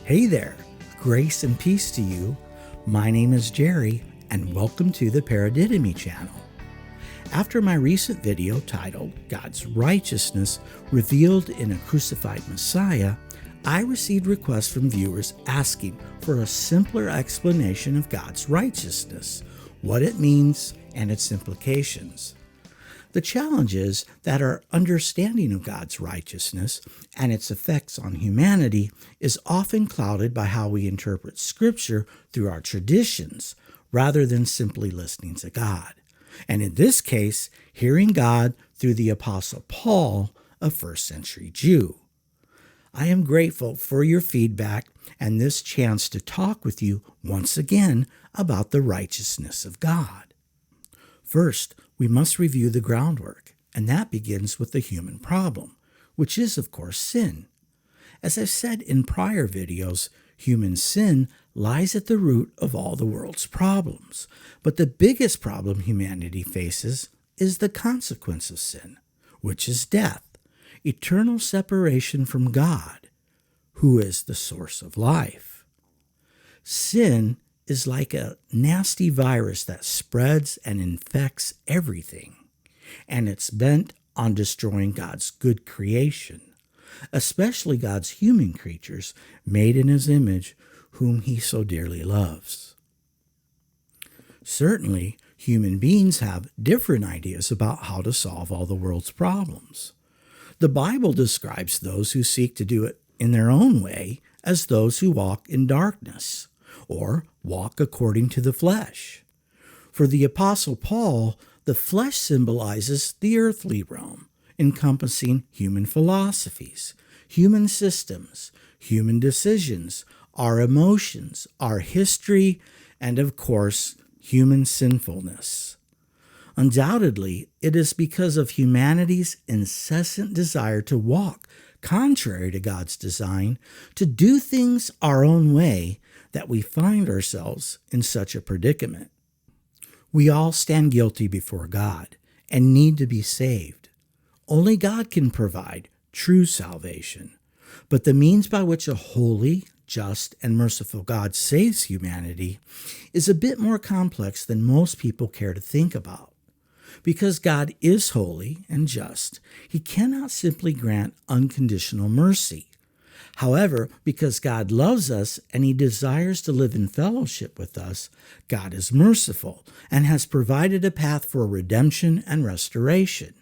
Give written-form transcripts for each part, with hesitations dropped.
Hey there, grace and peace to you. My name is Jerry, and welcome to the Paradidomy channel. After my recent video titled God's Righteousness Revealed in a Crucified Messiah, I received requests from viewers asking for a simpler explanation of God's righteousness, what it means, and its implications. The challenge is that our understanding of God's righteousness and its effects on humanity is often clouded by how we interpret Scripture through our traditions rather than simply listening to God. And in this case, hearing God through the Apostle Paul, a first-century Jew. I am grateful for your feedback and this chance to talk with you once again about the righteousness of God. First, we must review the groundwork, and that begins with the human problem, which is, of course, sin. As I've said in prior videos, human sin lies at the root of all the world's problems. But the biggest problem humanity faces is the consequence of sin, which is death, eternal separation from God, who is the source of life. Sin is like a nasty virus that spreads and infects everything, and it's bent on destroying God's good creation, especially God's human creatures made in His image, whom He so dearly loves. Certainly, human beings have different ideas about how to solve all the world's problems. The Bible describes those who seek to do it in their own way as those who walk in darkness, or walk according to the flesh. For the Apostle Paul, the flesh symbolizes the earthly realm, encompassing human philosophies, human systems, human decisions, our emotions, our history, and of course, human sinfulness. Undoubtedly, it is because of humanity's incessant desire to walk contrary to God's design, to do things our own way, that we find ourselves in such a predicament. We all stand guilty before God and need to be saved. Only God can provide true salvation. But the means by which a holy, just, and merciful God saves humanity is a bit more complex than most people care to think about. Because God is holy and just, He cannot simply grant unconditional mercy. However, because God loves us and He desires to live in fellowship with us, God is merciful and has provided a path for redemption and restoration.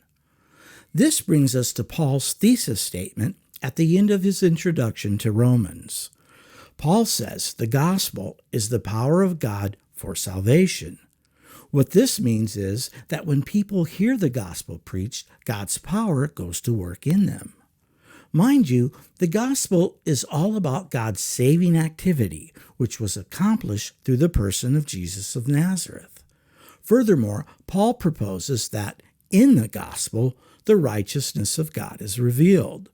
This brings us to Paul's thesis statement at the end of his introduction to Romans. Paul says the gospel is the power of God for salvation. What this means is that when people hear the gospel preached, God's power goes to work in them. Mind you, the gospel is all about God's saving activity, which was accomplished through the person of Jesus of Nazareth. Furthermore, Paul proposes that in the gospel, the righteousness of God is revealed.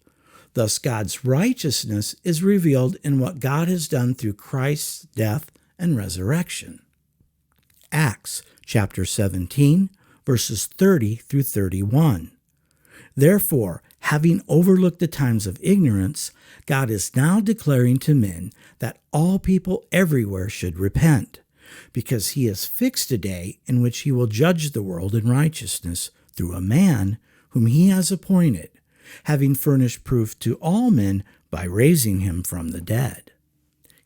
Thus, God's righteousness is revealed in what God has done through Christ's death and resurrection. Acts chapter 17, verses 30 through 31. Therefore, having overlooked the times of ignorance, God is now declaring to men that all people everywhere should repent, because He has fixed a day in which He will judge the world in righteousness through a man whom He has appointed, having furnished proof to all men by raising Him from the dead.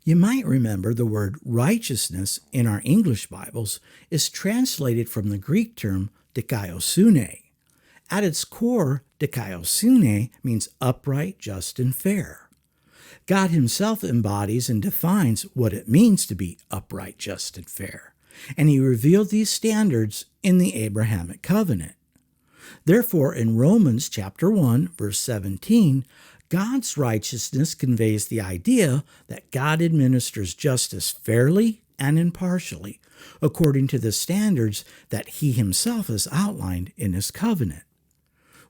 You might remember the word righteousness in our English Bibles is translated from the Greek term dikaiosune. At its core, dikaiosune means upright, just, and fair. God Himself embodies and defines what it means to be upright, just, and fair, and He revealed these standards in the Abrahamic covenant. Therefore, in Romans chapter 1, verse 17, God's righteousness conveys the idea that God administers justice fairly and impartially, according to the standards that He Himself has outlined in His covenant.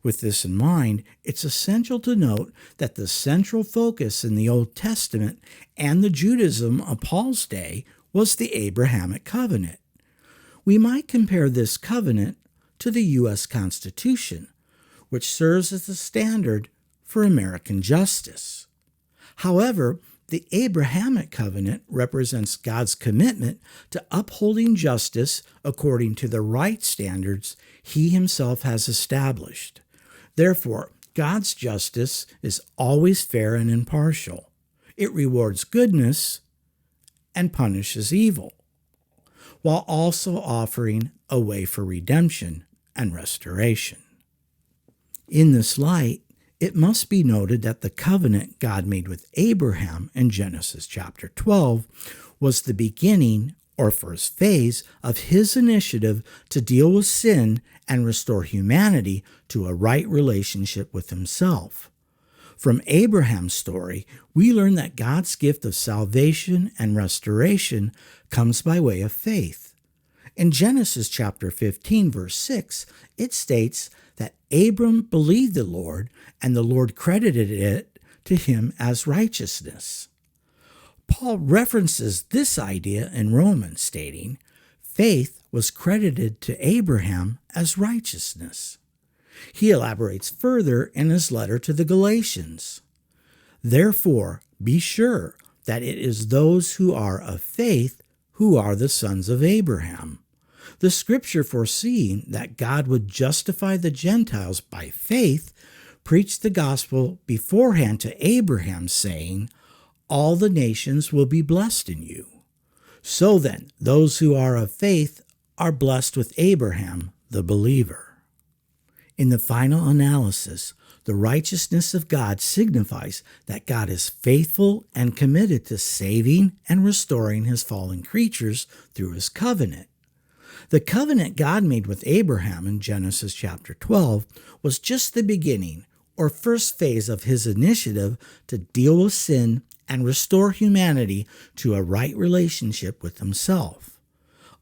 With this in mind, it's essential to note that the central focus in the Old Testament and the Judaism of Paul's day was the Abrahamic covenant. We might compare this covenant to the U.S. Constitution, which serves as the standard for American justice. However, The Abrahamic covenant represents God's commitment to upholding justice according to the right standards he himself has established. Therefore, God's justice is always fair and impartial. It rewards goodness and punishes evil, while also offering a way for redemption and restoration. In this light, it must be noted that the covenant God made with Abraham in Genesis chapter 12 was the beginning or first phase of his initiative to deal with sin and restore humanity to a right relationship with himself. From Abraham's story, we learn that God's gift of salvation and restoration comes by way of faith. In Genesis chapter 15, verse 6, it states that Abram believed the Lord, and the Lord credited it to him as righteousness. Paul references this idea in Romans, stating, faith was credited to Abraham as righteousness. He elaborates further in his letter to the Galatians. Therefore, be sure that it is those who are of faith who are the sons of Abraham. The scripture, foreseeing that God would justify the Gentiles by faith, preached the gospel beforehand to Abraham, saying, all the nations will be blessed in you. So then, those who are of faith are blessed with Abraham, the believer. In the final analysis, the righteousness of God signifies that God is faithful and committed to saving and restoring his fallen creatures through his covenant. The covenant God made with Abraham in Genesis chapter 12 was just the beginning or first phase of his initiative to deal with sin and restore humanity to a right relationship with himself.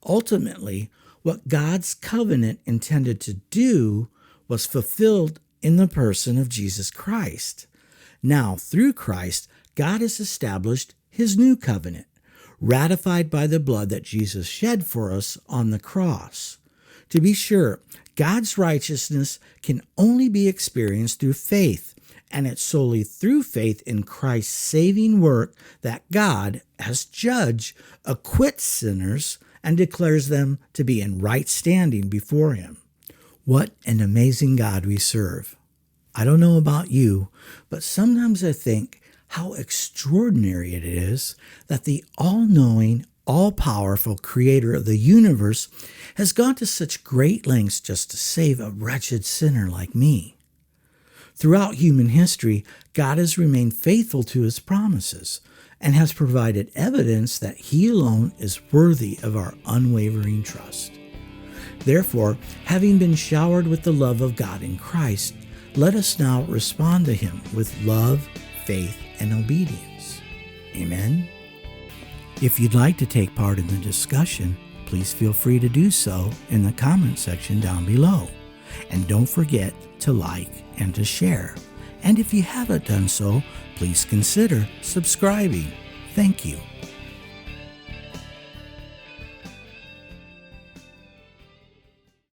Ultimately, what God's covenant intended to do was fulfilled in the person of Jesus Christ. Now, through Christ, God has established his new covenant, ratified by the blood that Jesus shed for us on the cross. To be sure, God's righteousness can only be experienced through faith, and it's solely through faith in Christ's saving work that God, as judge, acquits sinners and declares them to be in right standing before him. What an amazing God we serve. I don't know about you, but sometimes I think how extraordinary it is that the all-knowing, all-powerful creator of the universe has gone to such great lengths just to save a wretched sinner like me. Throughout human history, God has remained faithful to his promises and has provided evidence that he alone is worthy of our unwavering trust. Therefore, having been showered with the love of God in Christ, let us now respond to him with love, faith, and obedience. Amen. If you'd like to take part in the discussion, please feel free to do so in the comment section down below. And don't forget to like and to share. And if you haven't done so, please consider subscribing. Thank you.